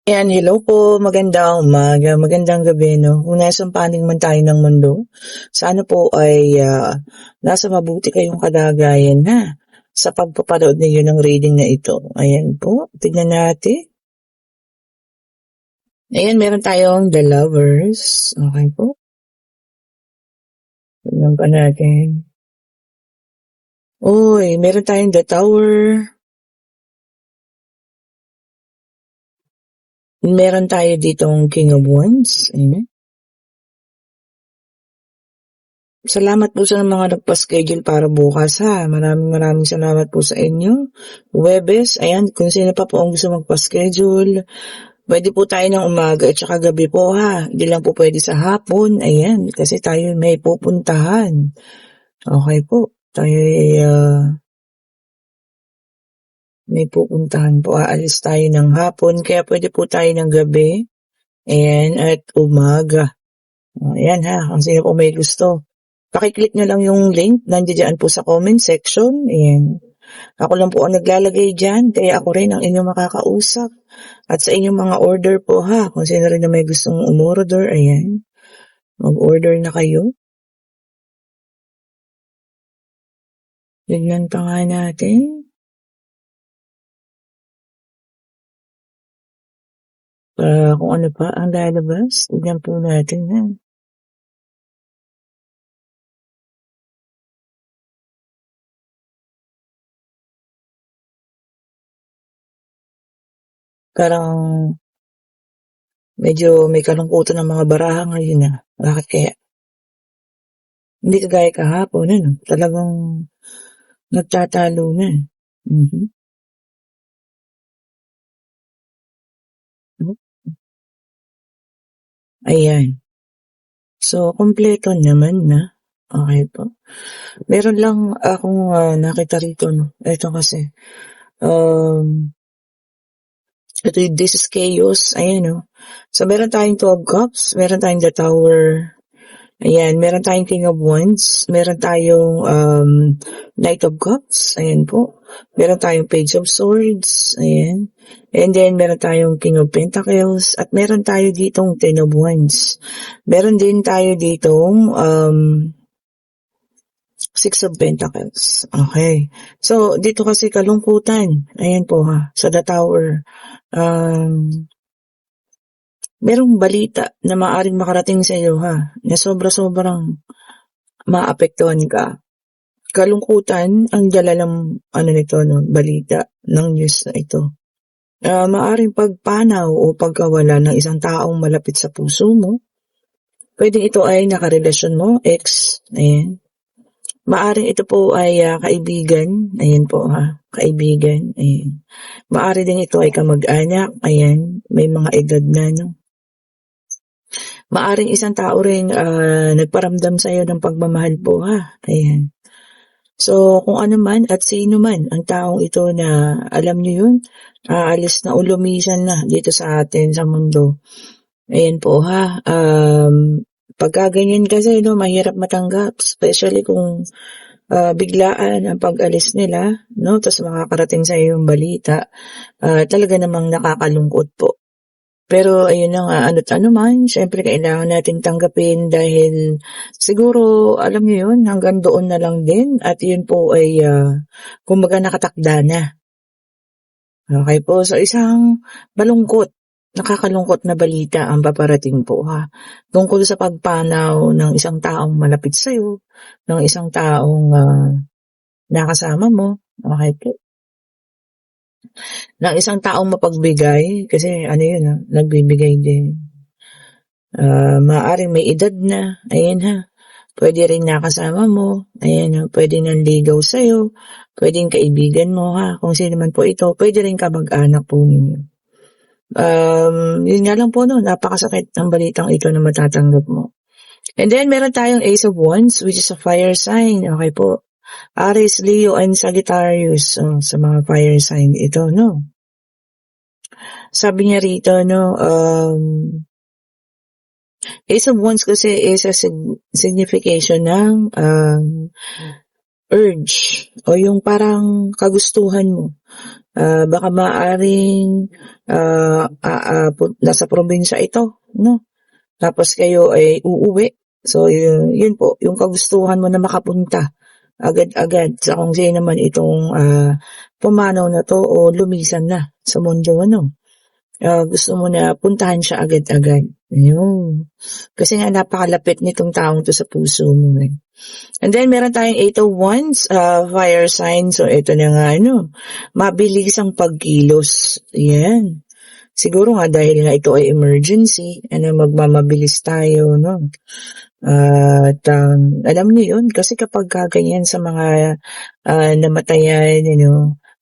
Ayan, hello po, magandang umaga, magandang gabi 'no. Kung nasaan panig man tayo ng mundo, sana po ay, nasa mabuti kayong kalagayan na sa pagpapanood ninyo ng reading na ito. Ayan po, tignan natin. Ayan, meron tayong The Lovers, okey po, tignan pa natin. Uy, meron tayong The Tower, meron tayo ditong King of Wands, ayan. Salamat po sa mga nagpa-schedule para bukas ha. Maraming salamat po sa inyo. Huwebes, ayan, kung sino pa po ang gusto magpa-schedule, pwede po tayo ng umaga at saka gabi po ha. Hindi lang po pwede sa hapon, ayan, kasi tayo may pupuntahan. Okay po, tayo may pupuntahan po. Aalis tayo ng hapon, kaya pwede po tayo ng gabi, ayan, at umaga. Ayan ha, kung sino po may gusto. Pakiclick nyo lang yung link, nandiyan po sa comment section. Ayan. Ako lang po ang naglalagay dyan, kaya ako rin ang inyong makakausap. At sa inyong mga order po ha, kung sino rin na may gustong umorder, ayan. Mag-order na kayo. Tignan pa nga natin. Kung ano pa ang lalabas, tignan po natin ha. Parang medyo may kalungkutan ng mga baraha ngayon ha. Bakit kaya? Hindi kagaya kahapon, ano? Talagang nagtatalo na. Mhm. Ayan. So, kumpleto naman na. Okay po. Meron lang akong nakita rito, no? Ito kasi. Ito yung This is Chaos. Ayan, no? So, meron tayong 12 Cups. Meron tayong The Tower. Ayan. Meron tayong King of Wands. Meron tayong Knight of Cups. Ayan po. Meron tayong Page of Swords. Ayan. And then, meron tayong King of Pentacles. At meron tayo ditong Ten of Wands. Meron din tayo ditong Six of Pentacles. Okay. So, dito kasi kalungkutan. Ayan po ha, sa The Tower. Merong balita na maaaring makarating sa iyo ha, na sobra-sobrang maapektuhan ka. Kalungkutan ang dala ng nito, no, balita ng news na ito. Maaaring pagpanaw o pagkawala ng isang taong malapit sa puso mo. Pwedeng ito ay nakarelasyon mo, ex, ayan. Maaring ito po ay kaibigan, ayan po ha, kaibigan, ayan. Maari din ito ay kamag-anak, ayan, may mga edad na, no. Maaring isang tao ring nagparamdam sa iyo ng pagmamahal po ha, ayan. So, kung ano man at sino man ang taong ito na alam niyo yun, aalis na o lumisan na dito sa atin sa mundo. Ayan po ha, pagka ganyan kasi, no, mahirap matanggap, especially kung biglaan ang pag-alis nila, no, tapos makakarating sa iyo yung balita, talaga namang nakakalungkot po. Pero ayun na nga, ano't ano man, syempre kailangan nating tanggapin dahil siguro, alam niyo yun, hanggang doon na lang din at yun po ay kumbaga nakatakda na. Okay po, so isang nakakalungkot na balita ang paparating po ha. Tungkol sa pagpanaw ng isang taong malapit sa'yo, ng isang taong nakasama mo, okay po. Ng isang taong mapagbigay, kasi ano yun ha, nagbibigay din. Maaaring may edad na, ayan ha. Pwede rin nakasama mo, ayan ha. Pwede nanligaw sa'yo, pwedeng kaibigan mo ha. Kung sino man po ito, pwede rin kamag-anak po ninyo. Yun nga lang po no, napakasakit ng balitang ito na matatanggap mo. And then meron tayong Ace of Wands, which is a fire sign. Okay po. Aries, Leo, and Sagittarius. Sa mga fire sign ito, no? Sabi niya rito, no, Ace of Wands kasi is a signification ng urge o yung parang kagustuhan mo. baka maaaring nasa probinsya ito, no? Tapos kayo ay uuwi. So, yun po, yung kagustuhan mo na makapunta agad-agad sa kung sino naman itong pumanaw na 'to o lumisan na sa mundo ano. Gusto mo na puntahan siya agad-agad, ayun. Kasi nga napakalapit nitong taong 'to sa puso mo, eh. And then meron tayong 8 of Wands, fire sign. So ito na nga ano, mabilis ang pagkilos, 'yan. Siguro nga dahil nga ito ay emergency, magmamabilis tayo 'no. At alam niyo 'yun kasi kapagka ganyan sa mga namatayan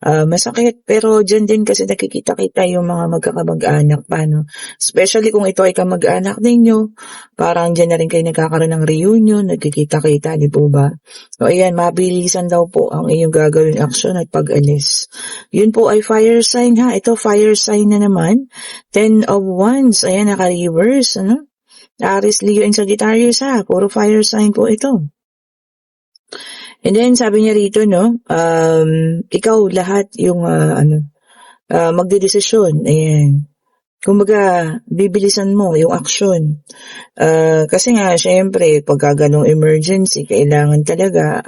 masakit pero diyan din kasi nakikita-kita yung mga magkakamag-anak pa 'no. Especially kung ito ay kamag-anak ninyo, parang diyan na rin kayo nagkakaroon ng reunion, nagkikita-kita, 'di po ba? So ayan, mabilisan daw po ang inyong gagawing aksyon at pag-alis. Yun po ay fire sign ha, ito fire sign na naman, 10 of Wands, ayan naka-reverse ano. Aries, Leo, and Sagittarius ha, puro fire sign po ito. And then sabi niya rito no, ikaw lahat yung magdedesisyon, ayan. Kumbaga, bibilisan mo yung aksyon. Kasi nga, syempre, pagka ganong emergency, kailangan talaga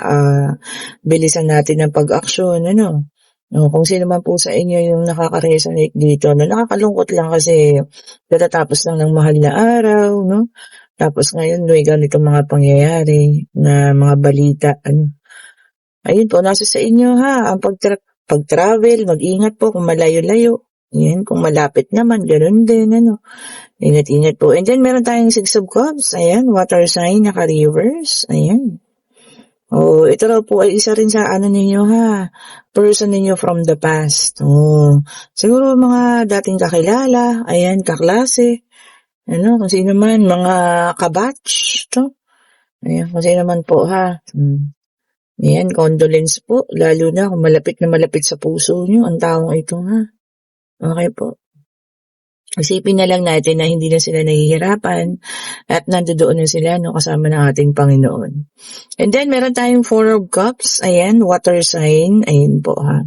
bilisan natin ang pag-aksyon, ano. No, kung sino man po sa inyo yung nakaka-resonate dito, no, nakakalungkot lang kasi katatapos lang ng mahal na araw, no? Tapos ngayon, may ganitong mga pangyayari na mga balita, ano. Ayun po, nasa sa inyo ha, ang pag-travel, mag-ingat po kung malayo-layo. Yan, kung malapit naman, ganun din, ano. Ingat-ingat po. And then, meron tayong 6 of Cups. Ayan, water sign, naka-reverse. Ayan. Oh, ito raw po ay isa rin sa ano ninyo ha, person ninyo from the past. Oh, siguro mga dating kakilala, ayan, kaklase, kung sino man, mga kabatch, to. Ayan, kung sino man po ha. Ayan, condolence po, lalo na kung malapit na malapit sa puso nyo, ang taong ito ha. Okay po. Isipin na lang natin na hindi na sila nahihirapan at nandoon na sila kasama ng ating Panginoon. And then, meron tayong 4 of Cups. Ayan, water sign. Ayan po ha.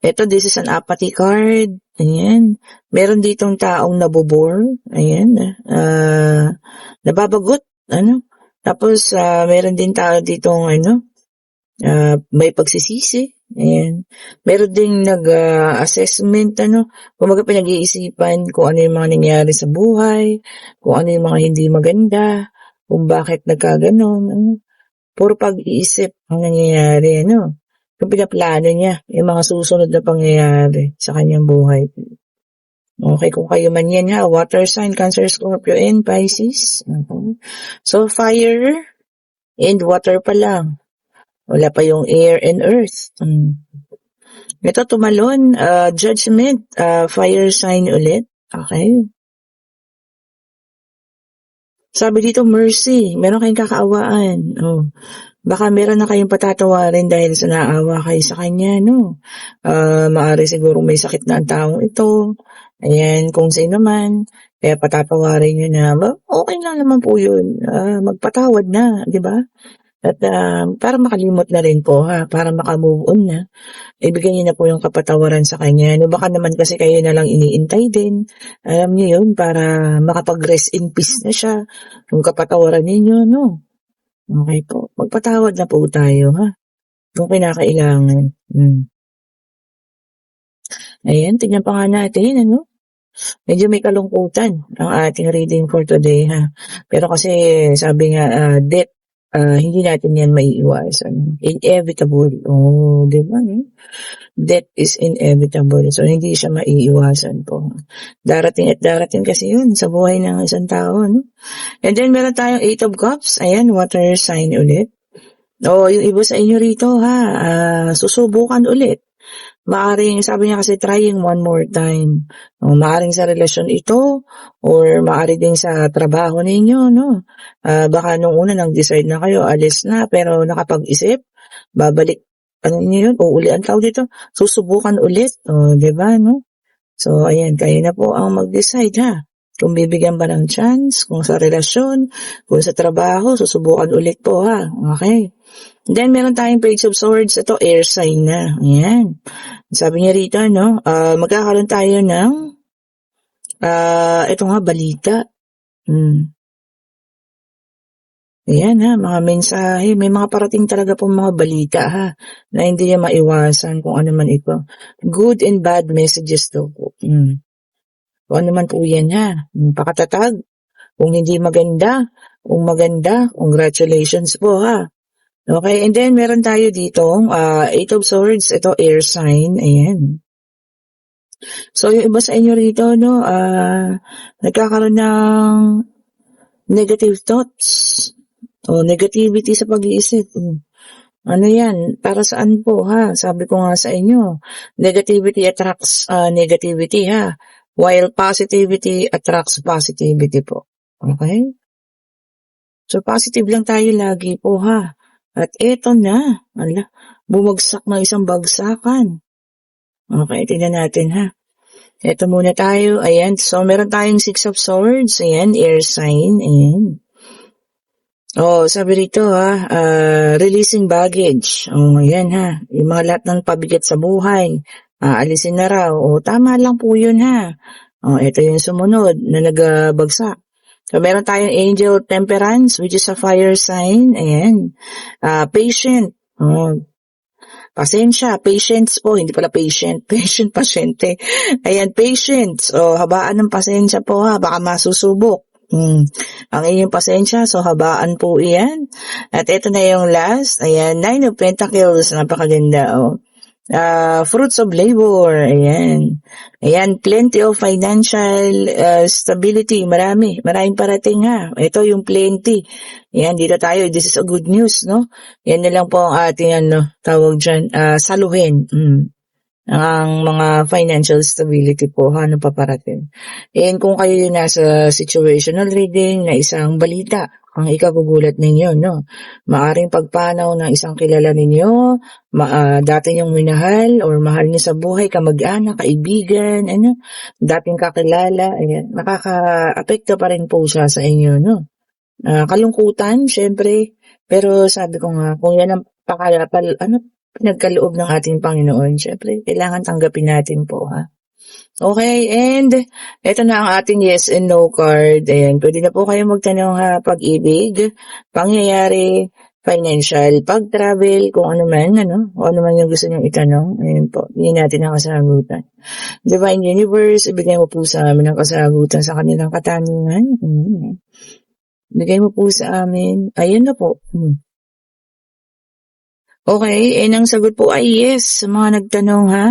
Ito, this is an apathy card. Ayan. Meron ditong taong nabobore. Ayan. Nababagot. Tapos, meron din tao ditong may pagsisisi. Ayan. Meron ding nag-assessment, kumaga pinag-iisipan kung ano yung mga nangyari sa buhay, kung ano yung mga hindi maganda, kung bakit nagkaganon, Puro pag-iisip ang nangyayari, Kung pinaplano niya, yung mga susunod na pangyayari sa kanyang buhay. Okay, kung kayo man yan water sign, Cancer, Scorpio, and Pisces. So, fire and water pa lang. Wala pa yung air and earth. Ito, tumalon, judgment, fire sign ulit. Okay. Sabi dito, mercy. Meron kayong kakaawaan. Baka meron na kayong patatawarin dahil sa naawa kayo sa kanya, Maaari siguro may sakit na ang taong ito. Ayan, kung sino man. Kaya patatawarin nyo na, okay lang naman po yun. Magpatawad na, di ba? At para makalimot na rin po para maka-move on na, ibigay niyo na po yung kapatawaran sa kanya. Baka naman kasi kayo na lang iniintay din. Alam niyo yun, para makapag-rest in peace na siya. Yung kapatawaran ninyo, Okay po. Magpatawad na po tayo, Kung kinakailangan. Ayan, tingnan pa nga natin, Medyo may kalungkutan ang ating reading for today, Pero kasi sabi nga, death, hindi natin yan maiiwasan. Inevitable. Di ba? Death is inevitable. So, hindi siya maiiwasan po. Darating at darating kasi yun sa buhay ng isang tao, And then, meron tayong 8 of Cups. Ayan, water sign ulit. Yung iba sa inyo rito, susubukan ulit. Maaring, sabi niya kasi, trying one more time. Maaring sa relasyon ito, or maaring din sa trabaho ninyo, Baka nung una nang-decide na kayo, alis na, pero nakapag-isip, babalik, niyo yun, uulian tawag dito, susubukan ulit, di ba, So, ayan, kayo na po ang mag-decide, Kung bibigyan ba ng chance, kung sa relasyon, kung sa trabaho, susubukan ulit po ha. Okay. Then, meron tayong Page of Swords. Ito, air sign na. Ayan. Sabi niya rito, no, magkakaroon tayo ng, ito nga, balita. Ayan ha, mga mensahe. May mga parating talaga pong mga balita ha, na hindi niya maiwasan kung ano man ito. Good and bad messages daw po. Kung ano man po yan ha. Pakatatag. Kung hindi maganda, kung maganda, congratulations po ha. Okay, and then meron tayo ditong Eight of Swords, ito air sign, ayan. So yung iba sa inyo rito, no, nagkakaroon ng negative thoughts o negativity sa pag-iisip. Ano yan? Para saan po ha? Sabi ko nga sa inyo, negativity attracts negativity ha, while positivity attracts positivity po. Okay? So, positive lang tayo lagi po ha. At eto na. Bumagsak na isang bagsakan. Okay, tingnan natin ha. Eto muna tayo. Ayan. So, meron tayong Six of Swords. Ayan, air sign. Ayan. Sabi rito ha, releasing baggage. Ayan ha. Yung mga lahat ng pabigat sa buhay. Alisin na raw. Tama lang po yun ha. Ito yung sumunod na nagbagsak. So, meron tayong Angel Temperance, which is a fire sign. Ayan. Patient. Pasensya. Patience po. Hindi pala patient. Patient, pasyente. Ayan, patience. Habaan ng pasensya po ha. Baka masusubok. Ang inyong pasensya. So, habaan po iyan. At ito na yung last. Ayan, Nine of Pentacles. Napakaganda. Fruits of labor, ayan. Ayan, plenty of financial stability, maraming parating ha. Ito yung plenty. Ayan, dito tayo, this is a good news, no? Yan na lang po ang ating, tawag dyan, saluhin. Ang mga financial stability po, ano paparating. And kung kayo yung nasa situational reading na isang balita, ang ikagugulat ninyo, no? Maaring pagpanaw ng isang kilala ninyo, dati niyong minahal or mahal niyo sa buhay, kamag-anak, kaibigan, dating kakilala, ayan, nakaka-apekto pa rin po siya sa inyo, no? Kalungkutan, syempre, pero sabi ko nga, kung yan ang pinagkaloob ng ating Panginoon, syempre, kailangan tanggapin natin po, ha? Okay, and ito na ang ating yes and no card. Ayan, pwede na po kayo magtanong ha, pag-ibig, pangyayari, financial, pag-travel, kung ano man, kung ano man yung gusto niyong itanong. Ayan po, hindi natin ang kasagutan. Divine Universe, ibigay mo po sa amin ang kasagutan sa kanilang katanungan. Ibigay mo po sa amin. Ayun na po. Okay, and ang sagot po ay yes sa mga nagtanong ha.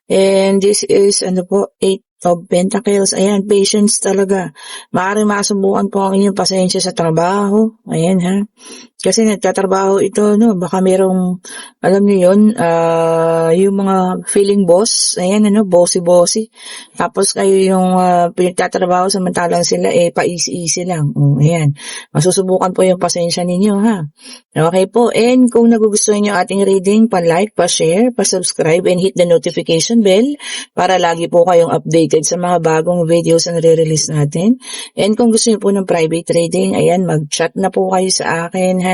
And this is Eight of Pentacles. Ayan, patience talaga. Maaaring masubukan po ang inyong pasensya sa trabaho. Ayan ha. Kasi nagtatrabaho ito, no? Baka merong, alam niyo yun, yung mga feeling boss. Ayan, bossy-bossy. Tapos kayo yung pinagtatrabaho samantalang sila, pa-easy-easy lang. Ayan. Masusubukan po yung pasensya ninyo, ha? Okay po. And kung nagugustuhan nyo ating reading, pa-like, pa-share, pa-subscribe, and hit the notification bell para lagi po kayong updated sa mga bagong videos na nire-release natin. And kung gusto nyo po ng private reading, ayan, mag-chat na po kayo sa akin, ha?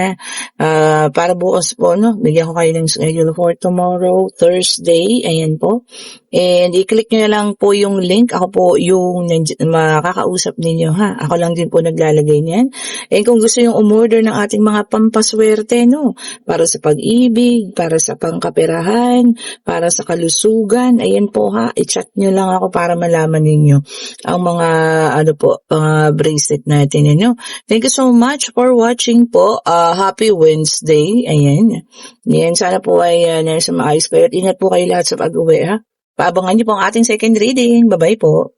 Para bukas po, bigyan ko kayo ng schedule for tomorrow, Thursday, ayan po. And i-click nyo na lang po yung link. Ako po yung makakausap ninyo, ha? Ako lang din po naglalagay niyan. And kung gusto yung umorder ng ating mga pampaswerte, para sa pag-ibig, para sa pangkaperahan, para sa kalusugan, ayan po ha, i-chat nyo lang ako para malaman ninyo ang mga, bracelet natin, Thank you so much for watching po. Happy Wednesday. Ayan. Yan, sana po ay nasa maayos kayo at ingat po kayo lahat sa pag-uwi, ha? Paabangan niyo po ang ating second reading. Bye-bye po.